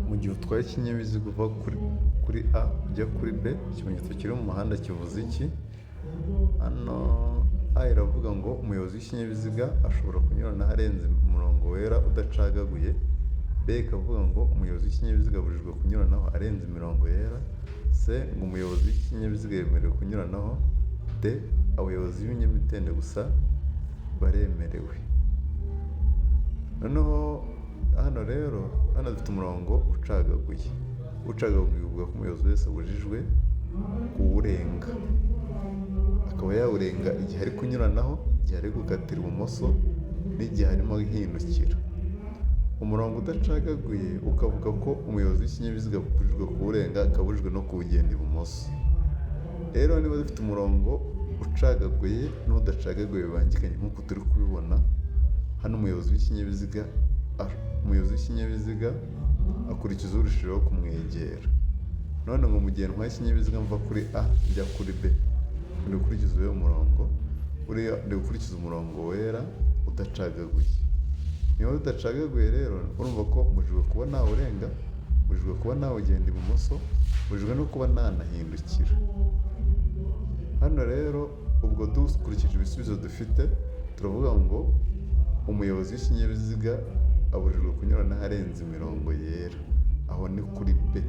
mu gihe utwaye ikinyabiziga uva kuri A ujya kuri B, ikimenyetso kiri mu muhanda kivuze iki? Hano A iravuga ngo umuyobozi w'ikinyabiziga ashobora kunyurana aharenze umurongo wera udacagaguye. B ikavuga ngo umuyobozi w'ikinyabiziga abujijwe kunyuranaho arenze imirongo yera. C ngo umuyobozi w'ikinyabiziga yemerewe kunyuranaho. D abayobozi b'ibinyamitende gusa baremerewe. Noneho hano rero dufite umurongo ucagaguye. Ucagaguye uvuga ko umuyobozi wese abujijwe kuwurenga, akaba yawurenga igihe ari kunyuranaho, igihe ari gukatira ibumoso, n'igihe arimo ahindukira. Umurongo udacagaguye ukavuga ko umuyobozi w'ikinyabiziga abujijwe kuwurenga, akaba abujijwe no kuwugenda ibumoso. Rero niba dufite umurongo ucagaguye n'udacagaguye bibangikanye nk'uko turi kubibona hano, umuyobozi w'ikinyabiziga akurikiza urushijeho kumwegera. None ngo mu gihe ntwaye ikinyabiziga mva kuri A njya kuri B, ndi gukurikiza uwo murongo, ndi gukurikiza umurongo wera udacagaguye. Niba udacagaguye rero urumva ko mbujijwe kuba nawurenga, mbujijwe kuba nawugenda ibumoso, mbujijwe no kuba nanahindukira. Hano rero ubwo dukurikije ibisubizo dufite, turavuga ngo umuyobozi w'ikinyabiziga abujijwe kunyurana aharenze imirongo yera. Aho ni kuri B.